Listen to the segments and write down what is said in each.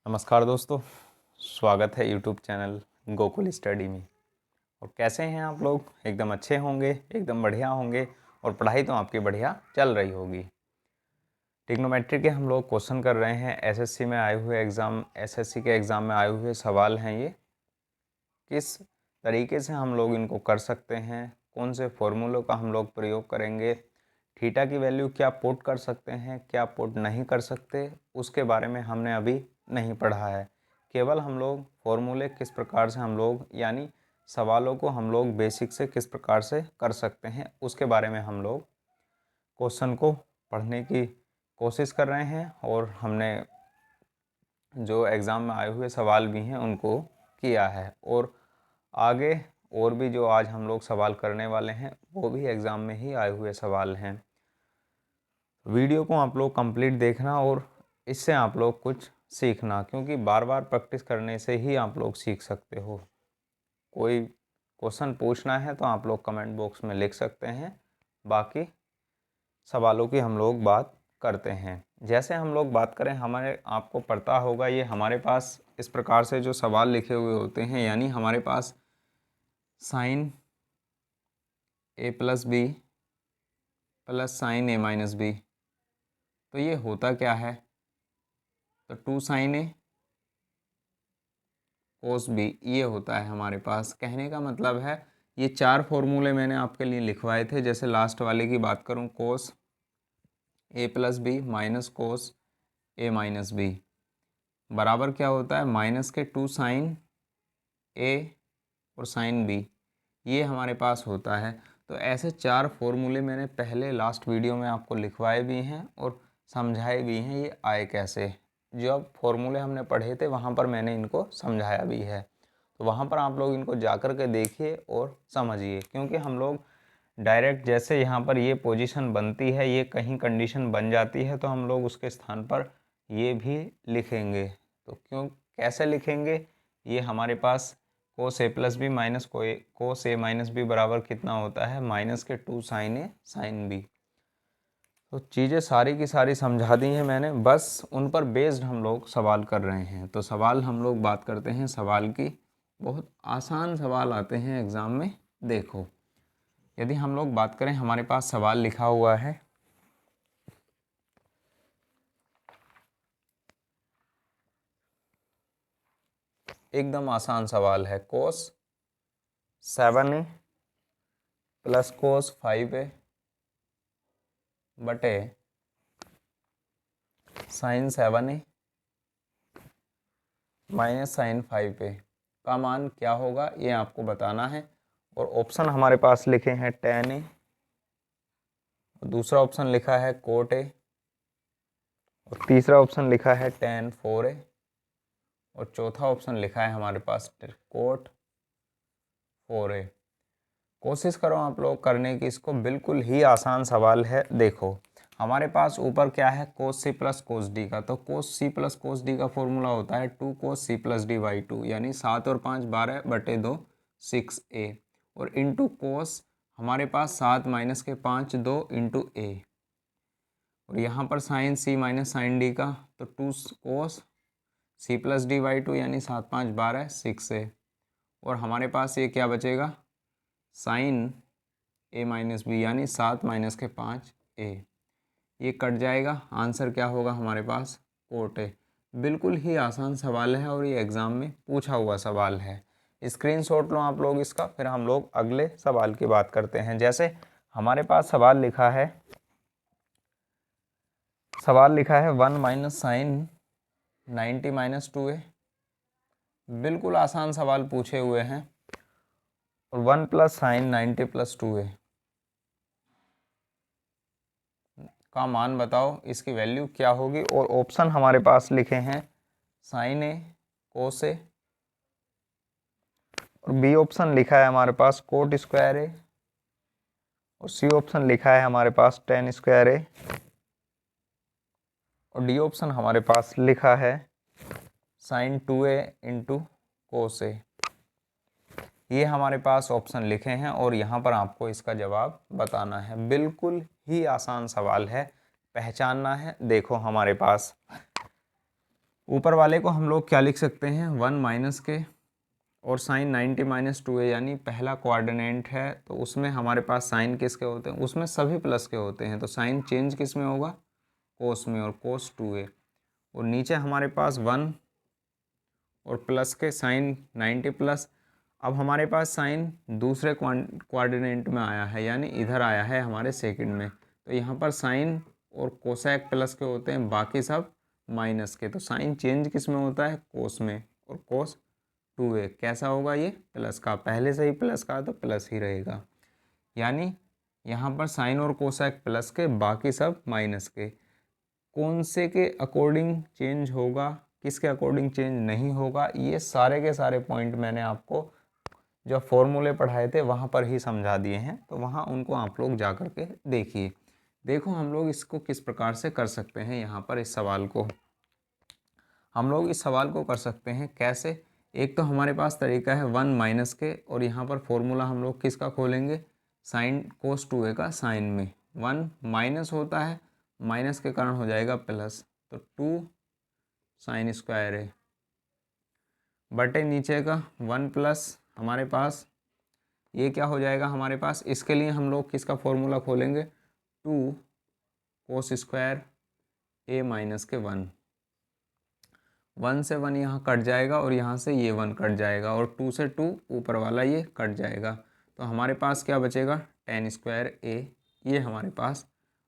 नमस्कार दोस्तों, स्वागत है यूट्यूब चैनल गोकुल स्टडी में। और कैसे हैं आप लोग? एकदम अच्छे होंगे, एकदम बढ़िया होंगे और पढ़ाई तो आपकी बढ़िया चल रही होगी। ट्रिग्नोमेट्री के हम लोग क्वेश्चन कर रहे हैं। एसएससी में आए हुए एसएससी के एग्ज़ाम में आए हुए सवाल हैं ये। किस तरीके से हम लोग इनको कर सकते हैं, कौन से फॉर्मूलों का हम लोग प्रयोग करेंगे, थीटा की वैल्यू क्या पुट कर सकते हैं, क्या पुट नहीं कर सकते, उसके बारे में हमने अभी नहीं पढ़ा है। केवल हम लोग फॉर्मूले किस प्रकार से हम लोग यानी सवालों को हम लोग बेसिक से किस प्रकार से कर सकते हैं उसके बारे में हम लोग क्वेश्चन को पढ़ने की कोशिश कर रहे हैं। और हमने जो एग्ज़ाम में आए हुए सवाल भी हैं उनको किया है, और आगे और भी जो आज हम लोग सवाल करने वाले हैं वो भी एग्ज़ाम में ही आए हुए सवाल हैं। वीडियो को आप लोग कंप्लीट देखना और इससे आप लोग कुछ सीखना, क्योंकि बार बार प्रैक्टिस करने से ही आप लोग सीख सकते हो। कोई क्वेश्चन पूछना है तो आप लोग कमेंट बॉक्स में लिख सकते हैं, बाकी सवालों की हम लोग बात करते हैं। जैसे हम लोग बात करें, हमारे आपको पता होगा ये हमारे पास इस प्रकार से जो सवाल लिखे हुए होते हैं, यानी हमारे पास साइन ए प्लस बी प्लस साइन ए माइनस बी, तो ये होता क्या है? तो 2 साइन ए कोस बी, ये होता है हमारे पास। कहने का मतलब है ये 4 फॉर्मूले मैंने आपके लिए लिखवाए थे। जैसे लास्ट वाले की बात करूं, कोस A plus B minus cos A minus B बराबर क्या होता है? माइनस के 2 साइन ए और साइन बी, ये हमारे पास होता है। तो ऐसे 4 फॉर्मूले मैंने पहले लास्ट वीडियो में आपको लिखवाए भी हैं और समझाए भी हैं ये आए कैसे। जब फॉर्मूले हमने पढ़े थे वहाँ पर मैंने इनको समझाया भी है, तो वहाँ पर आप लोग इनको जा कर के देखिए और समझिए। क्योंकि हम लोग डायरेक्ट जैसे यहाँ पर ये पोजीशन बनती है, ये कहीं कंडीशन बन जाती है, तो हम लोग उसके स्थान पर ये भी लिखेंगे। तो कैसे लिखेंगे? ये हमारे पास कोस A plus B minus cos A minus B बराबर कितना होता है? माइनस के 2 साइन ए साइन बी। तो चीज़ें सारी की सारी समझा दी हैं मैंने, बस उन पर बेस्ड हम लोग सवाल कर रहे हैं। तो सवाल हम लोग बात करते हैं सवाल की। बहुत आसान सवाल आते हैं एग्ज़ाम में। देखो, यदि हम लोग बात करें, हमारे पास सवाल लिखा हुआ है, एकदम आसान सवाल है। कोस 7a प्लस कोस 5a बटे sign 7a minus sign 5a का मान क्या होगा, ये आपको बताना है। और ऑप्शन हमारे पास लिखे हैं tan a, दूसरा ऑप्शन लिखा है कोट a, और तीसरा ऑप्शन लिखा है tan 4a, और चौथा ऑप्शन लिखा है हमारे पास कोट 4a। कोशिश करो आप लोग करने की इसको, बिल्कुल ही आसान सवाल है। देखो, हमारे पास ऊपर क्या है? कोस सी प्लस कोस डी का। तो कोस सी प्लस कोस डी का फॉर्मूला होता है 2 कोस सी प्लस डी बाई 2, यानी 7 और 5 12 बटे 2 6a, और इंटू कोस हमारे पास 7 माइनस के 5 2 इंटू a, और यहाँ पर साइन सी माइनस साइन डी का, तो 2 कोस सी प्लस डी बाई 2 यानी 7 5 12 6a, और हमारे पास ये क्या बचेगा? साइन ए माइनस बी यानी 7 माइनस के 5 ए, ये कट जाएगा। आंसर क्या होगा हमारे पास? Cot A. बिल्कुल ही आसान सवाल है और ये एग्ज़ाम में पूछा हुआ सवाल है। स्क्रीनशॉट लो आप लोग इसका, फिर हम लोग अगले सवाल की बात करते हैं। जैसे हमारे पास सवाल लिखा है 1 माइनस साइन 90 माइनस 2a। बिल्कुल आसान सवाल पूछे हुए हैं। और 1 प्लस साइन 90 प्लस 2a का मान बताओ, इसकी वैल्यू क्या होगी। और ऑप्शन हमारे पास लिखे हैं साइन ए कोस ए, और बी ऑप्शन लिखा है हमारे पास कोट स्क्वायर ए, और सी ऑप्शन लिखा है हमारे पास टेन स्क्वायर ए, और डी ऑप्शन हमारे पास लिखा है साइन 2a इंटू कोस ए। ये हमारे पास ऑप्शन लिखे हैं और यहाँ पर आपको इसका जवाब बताना है। बिल्कुल ही आसान सवाल है, पहचानना है। देखो, हमारे पास ऊपर वाले को हम लोग क्या लिख सकते हैं, 1 माइनस के और साइन 90 माइनस 2a, यानी पहला कोऑर्डिनेट है तो उसमें हमारे पास साइन किसके होते हैं, उसमें सभी प्लस के होते हैं, तो साइन चेंज किस में होगा, कोस में, और कोस 2a। और नीचे हमारे पास 1 और प्लस के साइन 90 प्लस। अब हमारे पास साइन दूसरे कोऑर्डिनेट में आया है, यानी इधर आया है हमारे सेकंड में, तो यहाँ पर साइन और कोसेक प्लस के होते हैं, बाकी सब माइनस के। तो साइन चेंज किस में होता है, कोस में, और कोस 2a कैसा होगा, ये प्लस का, पहले से ही प्लस का तो प्लस ही रहेगा। यानी यहाँ पर साइन और कोसेक प्लस के, बाकी सब माइनस के। कौन से के अकॉर्डिंग चेंज होगा, किसके अकॉर्डिंग चेंज नहीं होगा, ये सारे के सारे पॉइंट मैंने आपको जो फॉर्मूले पढ़ाए थे वहाँ पर ही समझा दिए हैं, तो वहाँ उनको आप लोग जा कर के देखिए। देखो हम लोग इसको किस प्रकार से कर सकते हैं, यहाँ पर इस सवाल को हम लोग इस सवाल को कर सकते हैं कैसे। एक तो हमारे पास तरीका है 1 माइनस के, और यहाँ पर फॉर्मूला हम लोग किसका खोलेंगे, साइन कोस 2a का साइन में 1 माइनस होता है, माइनस के कारण हो जाएगा प्लस, तो 2 साइन स्क्वायर है बटे नीचे का 1 प्लस हमारे पास ये क्या हो जाएगा हमारे पास। इसके लिए हम लोग किसका फॉर्मूला खोलेंगे, 2 कोस स्क्वायर a माइनस के 1, 1 से 1 यहाँ कट जाएगा और यहाँ से ये 1 कट जाएगा, और 2 से 2 ऊपर वाला ये कट जाएगा, तो हमारे पास क्या बचेगा, tan स्क्वायर a, ये हमारे पास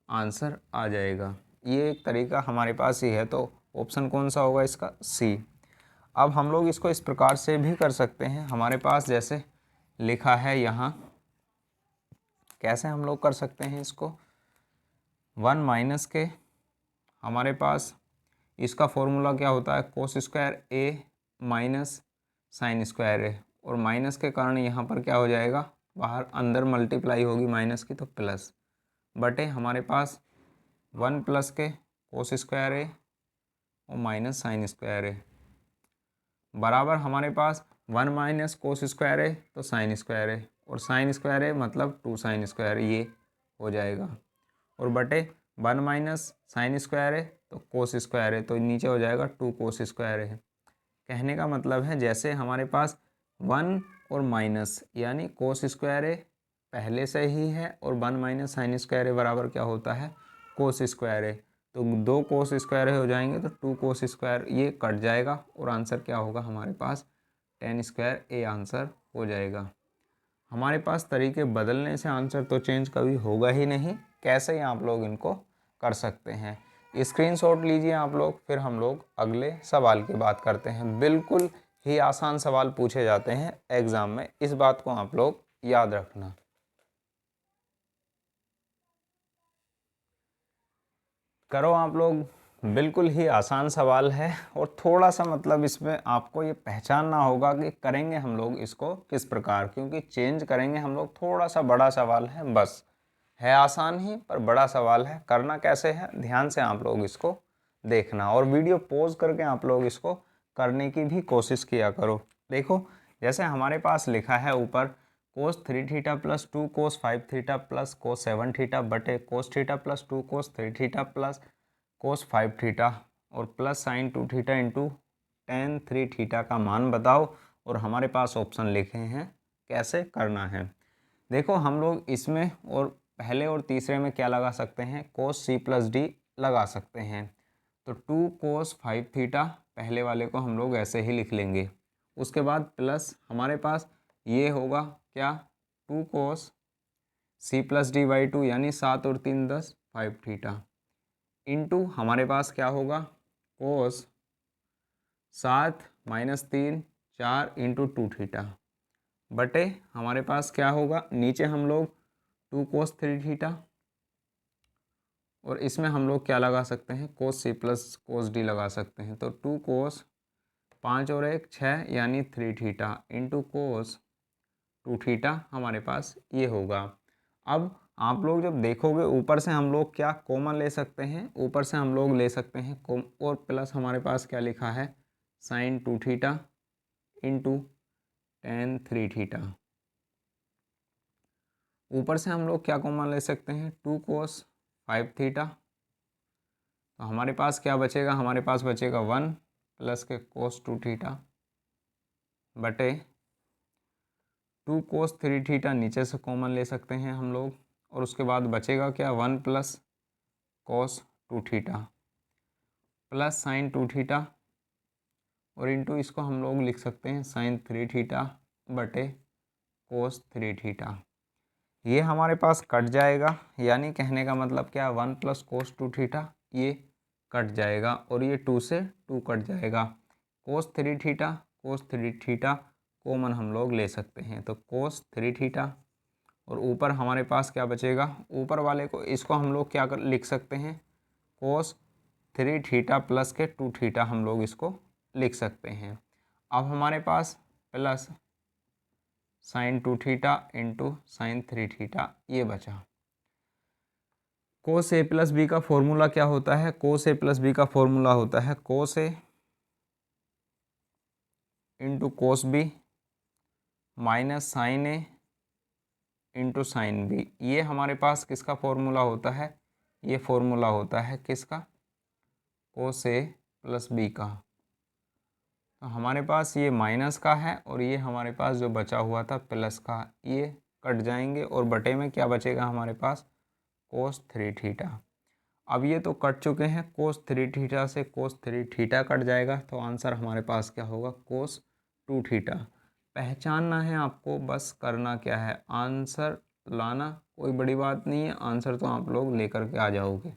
आंसर आ जाएगा। ये एक तरीका हमारे पास ही है, तो ऑप्शन कौन सा होगा इसका, सी। अब हम लोग इसको इस प्रकार से भी कर सकते हैं, हमारे पास जैसे लिखा है यहाँ, कैसे हम लोग कर सकते हैं इसको, 1 माइनस के हमारे पास इसका फॉर्मूला क्या होता है, cos square a minus sine square a, और माइनस के कारण यहाँ पर क्या हो जाएगा, बाहर अंदर मल्टीप्लाई होगी माइनस की तो प्लस, बटे हमारे पास 1 प्लस के कोस स्क्वायर a और माइनस साइन स्क्वायर a, बराबर हमारे पास 1 माइनस कोस स्क्वायर है तो साइन स्क्वायर है, और साइन स्क्वायर है मतलब 2 साइन स्क्वायर, ये हो जाएगा, और बटे 1 माइनस साइन स्क्वायर है तो कोस स्क्वायर है, तो नीचे हो जाएगा 2 कोस स्क्वायर है। कहने का मतलब है जैसे हमारे पास 1 और माइनस यानी कोस स्क्वायर है पहले से ही है, और 1 माइनस साइन स्क्वायर है बराबर क्या होता है, कोस स्क्वायर है, तो 2 कोस स्क्वायर हो जाएंगे तो 2 कोस स्क्वायर, ये कट जाएगा, और आंसर क्या होगा हमारे पास, tan स्क्वायर a आंसर हो जाएगा। हमारे पास तरीके बदलने से आंसर तो चेंज कभी होगा ही नहीं। कैसे ही आप लोग इनको कर सकते हैं, स्क्रीनशॉट लीजिए आप लोग, फिर हम लोग अगले सवाल की बात करते हैं। बिल्कुल ही आसान सवाल पूछे जाते हैं एग्ज़ाम में, इस बात को आप लोग याद रखना। करो आप लोग, बिल्कुल ही आसान सवाल है, और थोड़ा सा मतलब इसमें आपको ये पहचानना होगा कि करेंगे हम लोग इसको किस प्रकार, क्योंकि चेंज करेंगे हम लोग, थोड़ा सा बड़ा सवाल है, बस है आसान ही पर बड़ा सवाल है। करना कैसे है, ध्यान से आप लोग इसको देखना, और वीडियो पॉज करके आप लोग इसको करने की भी कोशिश किया करो। देखो जैसे हमारे पास लिखा है ऊपर, कोस 3 थीटा प्लस 2 कोस 5 थीटा प्लस कोस 7 थीटा बटे कोस थीटा प्लस 2 कोस 3 थीटा प्लस कोस 5 थीटा, और plus sine 2 theta into tan 3 theta का मान बताओ, और हमारे पास ऑप्शन लिखे हैं कैसे करना है। देखो हम लोग इसमें और पहले और तीसरे में क्या लगा सकते हैं, कोस c प्लस डी लगा सकते हैं, तो 2 कोस 5 थीटा पहले वाले को हम लोग ऐसे ही लिख लेंगे, उसके बाद प्लस हमारे पास ये होगा क्या, 2 कोस c प्लस डी बाई 2 यानी 7 और 3 10 5 थीटा, इंटू हमारे पास क्या होगा, कोस 7 माइनस 3 4 इंटू 2 थीटा, बटे हमारे पास क्या होगा, नीचे हम लोग 2 कोस 3 थीटा, और इसमें हम लोग क्या लगा सकते हैं, कोस c प्लस कोस डी लगा सकते हैं, तो 2 कोस 5 और 1 6 यानी 3 थीटा इंटू कोस 2 थीटा हमारे पास ये होगा। अब आप लोग जब देखोगे ऊपर से हम लोग क्या कॉमन ले सकते हैं, ऊपर से हम लोग ले सकते हैं और प्लस हमारे पास क्या लिखा है, sine 2 theta into tan 3 theta, ऊपर से हम लोग क्या कॉमन ले सकते हैं, 2 कोस 5 थीटा, तो हमारे पास क्या बचेगा, हमारे पास बचेगा 1 प्लस के कोस 2 थीटा बटे 2 कोस 3 थीटा नीचे से कॉमन ले सकते हैं हम लोग, और उसके बाद बचेगा क्या 1 plus cos 2 theta plus sine 2 theta, और इंटू इसको हम लोग लिख सकते हैं साइन 3 थीटा बटे कोस 3 थीटा। ये हमारे पास कट जाएगा, यानी कहने का मतलब क्या 1 प्लस कोस 2 थीटा ये कट जाएगा और ये 2 से 2 कट जाएगा। कोस 3 थीटा कॉमन हम लोग ले सकते हैं, तो कोस 3 थीटा, और ऊपर हमारे पास क्या बचेगा, ऊपर वाले को इसको हम लोग क्या कर लिख सकते हैं, कोस 3 थीटा प्लस के 2 थीटा हम लोग इसको लिख सकते हैं। अब हमारे पास plus sine 2 theta into sine 3 theta ये बचा। कोस ए प्लस बी का फॉर्मूला क्या होता है, कोस ए प्लस बी का फॉर्मूला होता है cos A into cos B minus sine A into sine B. ये हमारे पास किसका फॉर्मूला होता है, ये फॉर्मूला होता है किसका, कोस ए प्लस बी का। तो हमारे पास ये माइनस का है और ये हमारे पास जो बचा हुआ था प्लस का, ये कट जाएंगे और बटे में क्या बचेगा हमारे पास, कोस 3 थीटा। अब ये तो कट चुके हैं, कोस 3 थीटा से कोस 3 थीटा कट जाएगा, तो आंसर हमारे पास क्या होगा, कोस 2 थीटा। पहचानना है आपको, बस करना क्या है, आंसर लाना, कोई बड़ी बात नहीं है, आंसर तो आप लोग लेकर के आ जाओगे।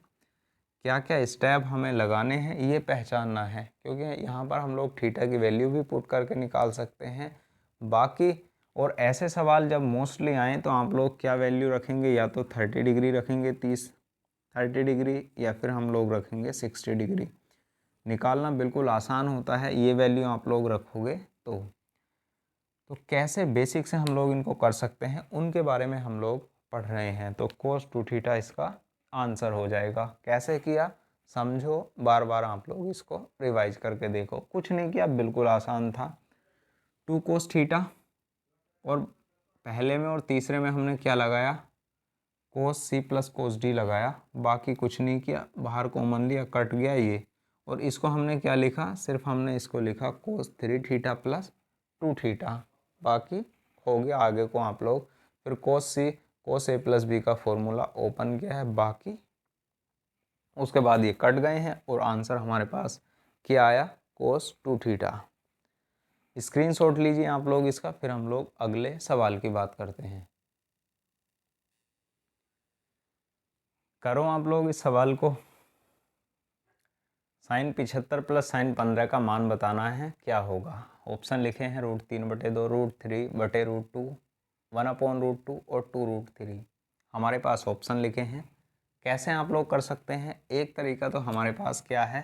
क्या क्या स्टेप हमें लगाने हैं ये पहचानना है, क्योंकि यहाँ पर हम लोग थीटा की वैल्यू भी पुट करके निकाल सकते हैं बाकी। और ऐसे सवाल जब मोस्टली आए तो आप लोग क्या वैल्यू रखेंगे, या तो 30 डिग्री रखेंगे, 30 डिग्री, या फिर हम लोग रखेंगे 60 डिग्री। निकालना बिल्कुल आसान होता है, ये वैल्यू आप लोग रखोगे तो कैसे बेसिक से हम लोग इनको कर सकते हैं उनके बारे में हम लोग पढ़ रहे हैं। तो कोस 2 थीटा इसका आंसर हो जाएगा। कैसे किया समझो, बार बार आप लोग इसको रिवाइज करके देखो, कुछ नहीं किया, बिल्कुल आसान था। 2 कोस थीटा, और पहले में और तीसरे में हमने क्या लगाया, कोस सी प्लस कोस डी लगाया, बाकी कुछ नहीं किया, बाहर कॉमन लिया, कट गया ये, और इसको हमने क्या लिखा, सिर्फ हमने इसको लिखा कोस 3 थीटा प्लस 2 थीटा, बाकी हो गया। आगे को आप लोग फिर कोस ए प्लस बी का फॉर्मूला ओपन किया है, बाकी उसके बाद ये कट गए हैं और आंसर हमारे पास क्या आया, कोस 2 थीटा। स्क्रीनशॉट लीजिए आप लोग इसका, फिर हम लोग अगले सवाल की बात करते हैं। करो आप लोग इस सवाल को। साइन 75 प्लस साइन 15 का मान बताना है, क्या होगा। ऑप्शन लिखे हैं √3/2, √3/√2, 1/√2 और 2√3। हमारे पास ऑप्शन लिखे हैं। कैसे आप लोग कर सकते हैं, एक तरीका तो हमारे पास क्या है,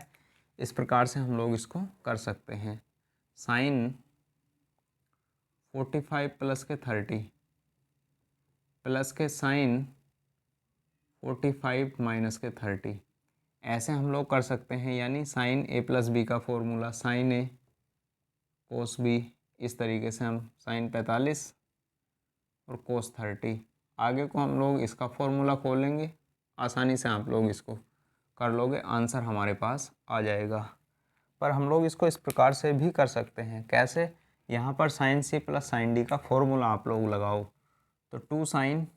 इस प्रकार से हम लोग इसको कर सकते हैं। साइन 45 प्लस के 30 प्लस के साइन 45 माइनस के 30, ऐसे हम लोग कर सकते हैं। यानी साइन ए प्लस बी का फॉर्मूला साइन ए कोस बी, इस तरीके से हम साइन 45 और कोस 30, आगे को हम लोग इसका फॉर्मूला खोलेंगे, आसानी से आप लोग इसको कर लोगे, आंसर हमारे पास आ जाएगा। पर हम लोग इसको इस प्रकार से भी कर सकते हैं। कैसे, यहाँ पर sine C plus sine D का फॉर्मूला आप लोग लगाओ, तो 2 sine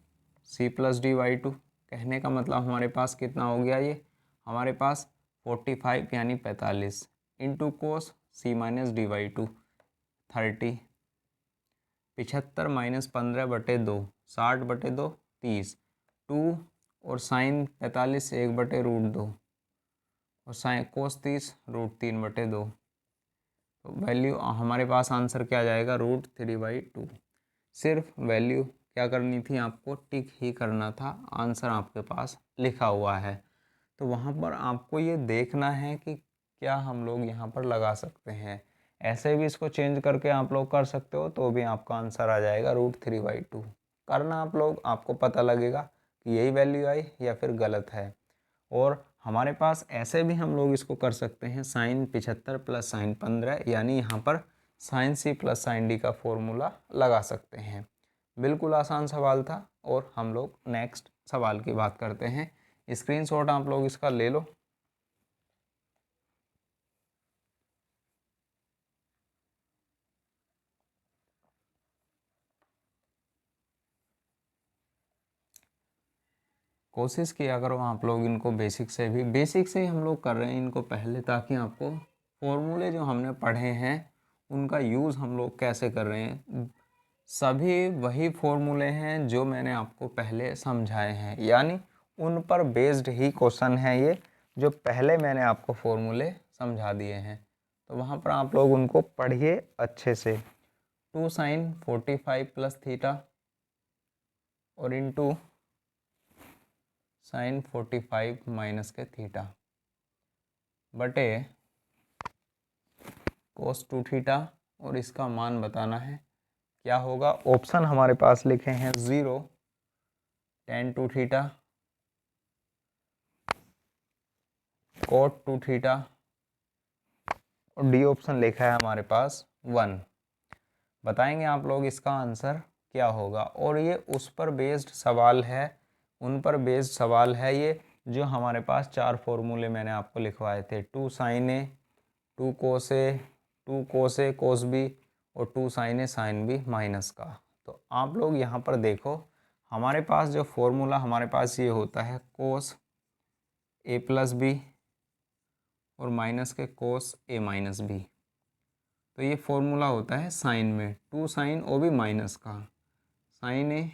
C plus D by 2, कहने का मतलब हमारे पास कितना हो गया, ये हमारे पास 45 यानी 45 into cos C minus D by 2 30, 75 minus 15/2 60/2 30, 2 और साइन 45 1/√2 और साइन कोस 30 √3/2। तो वैल्यू हमारे पास आंसर क्या आ जाएगा, √3/2। सिर्फ वैल्यू क्या करनी थी आपको, टिक ही करना था, आंसर आपके पास लिखा हुआ है। तो वहाँ पर आपको ये देखना है कि क्या हम लोग यहाँ पर लगा सकते हैं। ऐसे भी इसको चेंज करके आप लोग कर सकते हो, तो भी आपका आंसर आ जाएगा √3/2। करना आप लोग, आपको पता लगेगा कि यही वैल्यू आई या फिर गलत है। और हमारे पास ऐसे भी हम लोग इसको कर सकते हैं, साइन 75 प्लस साइन 15, यानी यहाँ पर sine C plus sine D का फॉर्मूला लगा सकते हैं। बिल्कुल आसान सवाल था। और हम लोग नेक्स्ट सवाल की बात करते हैं। स्क्रीनशॉट आप लोग इसका ले लो। कोशिश किया करो आप लोग इनको बेसिक से ही हम लोग कर रहे हैं इनको पहले, ताकि आपको फॉर्मूले जो हमने पढ़े हैं उनका यूज़ हम लोग कैसे कर रहे हैं, सभी वही फॉर्मूले हैं जो मैंने आपको पहले समझाए हैं, यानी उन पर बेस्ड ही क्वेश्चन है ये, जो पहले मैंने आपको फॉर्मूले समझा दिए हैं। तो वहाँ पर आप लोग उनको पढ़िए अच्छे से। 2 sin 45 प्लस थीटा और इनटू sin 45 माइनस के थीटा बटे cos 2 थीटा, और इसका मान बताना है क्या होगा। ऑप्शन हमारे पास लिखे हैं 0 tan 2 थीटा, cot 2 थीटा, और डी ऑप्शन लिखा है हमारे पास 1। बताएंगे आप लोग इसका आंसर क्या होगा। और ये उस पर बेस्ड सवाल है, उन पर बेस्ड सवाल है ये, जो हमारे पास 4 फॉर्मूले मैंने आपको लिखवाए थे। 2 sin A, 2 cos A, 2 cos A cos B और 2 sin A sin B minus का। तो आप लोग यहाँ पर देखो, हमारे पास जो फॉर्मूला हमारे पास ये होता है cos A प्लस बी और माइनस के cos A माइनस बी। तो ये फॉर्मूला होता है साइन में, 2 sin ओ भी माइनस का, साइन ए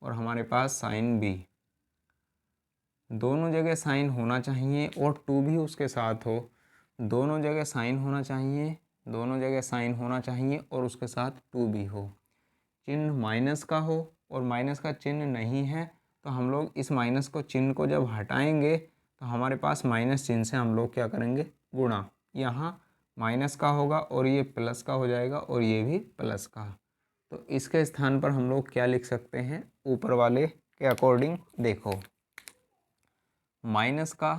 और हमारे पास साइन बी, दोनों जगह साइन होना चाहिए और 2 भी उसके साथ हो, दोनों जगह साइन होना चाहिए, दोनों जगह साइन होना चाहिए और उसके साथ 2 भी हो। चिन्ह माइनस का हो और माइनस का चिन्ह नहीं है तो हम लोग इस माइनस को चिन्ह को जब हटाएंगे तो हमारे पास माइनस चिन्ह से हम लोग क्या करेंगे, गुणा। यहाँ माइनस का होगा और ये प्लस का हो जाएगा और ये भी प्लस का। तो इसके स्थान पर हम लोग क्या लिख सकते हैं, ऊपर वाले के अकॉर्डिंग देखो, माइनस का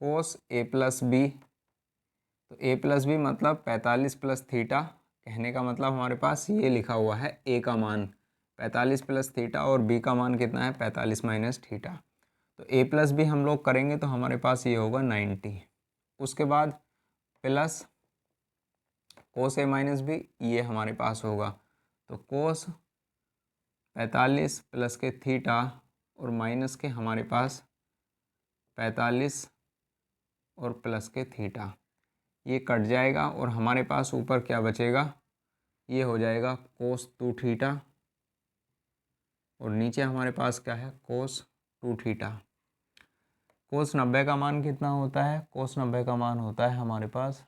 कोस ए प्लस बी। तो ए प्लस बी मतलब 45 प्लस थीटा, कहने का मतलब हमारे पास ये लिखा हुआ है ए का मान 45 प्लस थीटा और बी का मान कितना है 45 माइनस थीटा। तो ए प्लस बी हम लोग करेंगे तो हमारे पास ये होगा 90। उसके बाद प्लस कोस ए माइनस बी, ये हमारे पास होगा। तो कोस 45 प्लस के थीटा और माइनस के हमारे पास 45 और प्लस के थीटा, ये कट जाएगा और हमारे पास ऊपर क्या बचेगा, ये हो जाएगा कोस 2 थीटा और नीचे हमारे पास क्या है कोस 2 थीटा। कोस 90 का मान कितना होता है, कोस 90 का मान होता है हमारे पास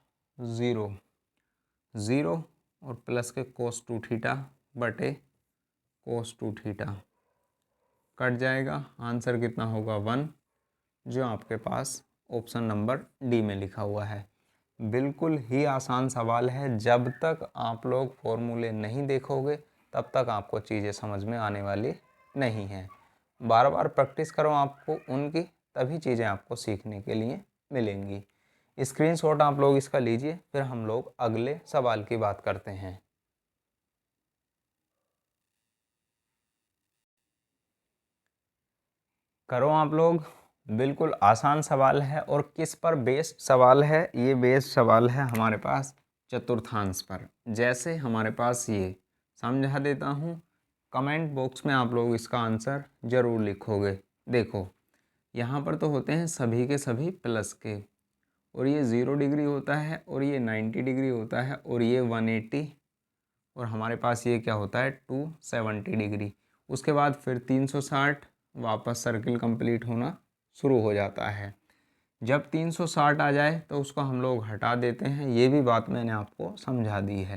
0 और प्लस के कोस 2 थीटा बटे कोस 2 थीटा, कट जाएगा, आंसर कितना होगा 1, जो आपके पास ऑप्शन नंबर डी में लिखा हुआ है। बिल्कुल ही आसान सवाल है, जब तक आप लोग फॉर्मूले नहीं देखोगे तब तक आपको चीज़ें समझ में आने वाली नहीं हैं। बार बार प्रैक्टिस करो आपको उनकी, तभी चीज़ें आपको सीखने के लिए मिलेंगी। स्क्रीनशॉट आप लोग इसका लीजिए, फिर हम लोग अगले सवाल की बात करते हैं। करो आप लोग, बिल्कुल आसान सवाल है। और किस पर बेस्ड सवाल है, ये बेस्ड सवाल है हमारे पास चतुर्थांश पर। जैसे हमारे पास ये समझा देता हूँ, कमेंट बॉक्स में आप लोग इसका आंसर ज़रूर लिखोगे। देखो यहाँ पर तो होते हैं सभी के सभी प्लस के, और ये 0 डिग्री होता है और ये 90 डिग्री होता है और ये 180 और हमारे पास ये क्या होता है 270 डिग्री। उसके बाद फिर 360, वापस सर्किल कंप्लीट होना शुरू हो जाता है। जब 360 आ जाए तो उसको हम लोग हटा देते हैं, ये भी बात मैंने आपको समझा दी है।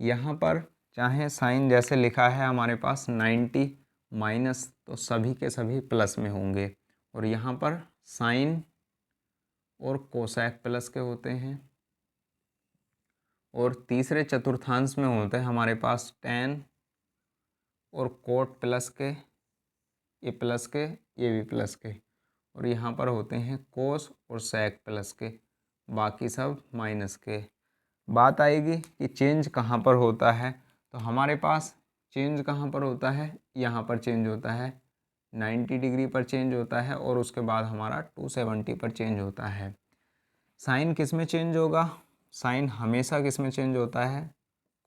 यहाँ पर चाहे साइन जैसे लिखा है हमारे पास 90 माइनस, तो सभी के सभी प्लस में होंगे, और यहाँ पर साइन और कोसैक प्लस के होते हैं, और तीसरे चतुर्थांश में होते हैं हमारे पास tan और कोट प्लस के, ये प्लस के ये भी प्लस के, और यहाँ पर होते हैं कोस और सैक प्लस के, बाकी सब माइनस के। बात आएगी कि चेंज कहाँ पर होता है, तो हमारे पास चेंज कहाँ पर होता है, यहाँ पर चेंज होता है 90 डिग्री पर चेंज होता है, और उसके बाद हमारा 270 पर चेंज होता है। साइन किस में चेंज होगा, साइन हमेशा किस में चेंज होता है,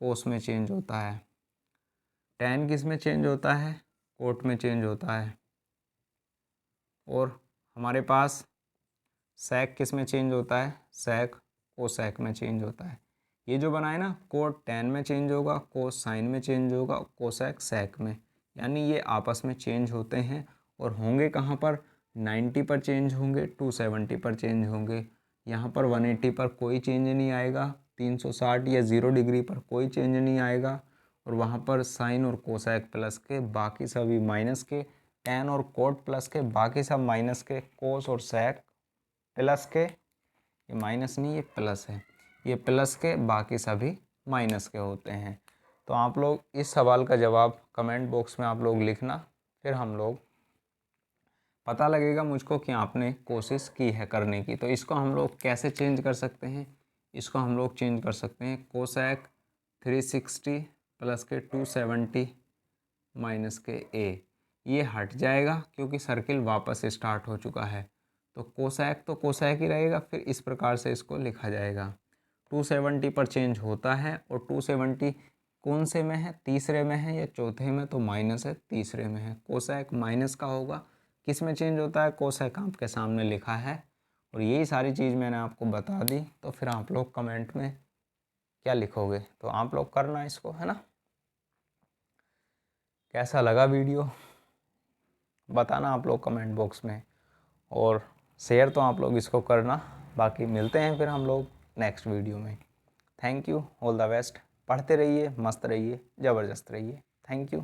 कोस में चेंज होता है। टैन किस में चेंज होता है, कोट में चेंज होता है। और हमारे पास सेक किस में चेंज होता है, सेक कोसेक में चेंज होता है। ये जो बना है ना, कोट टेन में चेंज होगा, कोस साइन में चेंज होगा, कोसेक सेक में, यानी ये आपस में चेंज होते हैं। और होंगे कहाँ पर, 90 पर चेंज होंगे, 270 पर चेंज होंगे। यहाँ पर 180 पर कोई चेंज नहीं आएगा, 360 या 0 डिग्री पर कोई चेंज नहीं आएगा। और वहाँ पर साइन और कोसेक प्लस के बाकी सभी माइनस के, टेन और कोट प्लस के बाकी सब माइनस के, कोस और सेक प्लस के, ये माइनस नहीं ये प्लस है, ये प्लस के बाकी सभी माइनस के होते हैं। तो आप लोग इस सवाल का जवाब कमेंट बॉक्स में आप लोग लिखना, फिर हम लोग पता लगेगा मुझको कि आपने कोशिश की है करने की। तो इसको हम लोग कैसे चेंज कर सकते हैं, इसको हम लोग चेंज कर सकते हैं कोसेक 360 प्लस के 270 माइनस के ए, ये हट जाएगा क्योंकि सर्किल वापस स्टार्ट हो चुका है। तो कोसेक ही रहेगा, फिर इस प्रकार से इसको लिखा जाएगा। 270 पर चेंज होता है और 270 कौन से में है, तीसरे में है या चौथे में, तो माइनस है, तीसरे में है। कोसेक माइनस का होगा, किस में चेंज होता है, कोसेक आपके सामने लिखा है। और यही सारी चीज़ मैंने आपको बता दी। तो फिर आप लोग कमेंट में क्या लिखोगे, तो आप लोग करना इसको, है ना। कैसा लगा वीडियो बताना आप लोग कमेंट बॉक्स में, और शेयर तो आप लोग इसको करना। बाकी मिलते हैं फिर हम लोग नेक्स्ट वीडियो में। Thank you, all the best. पढ़ते रहिए, मस्त रहिए, ज़बरदस्त रहिए। Thank you.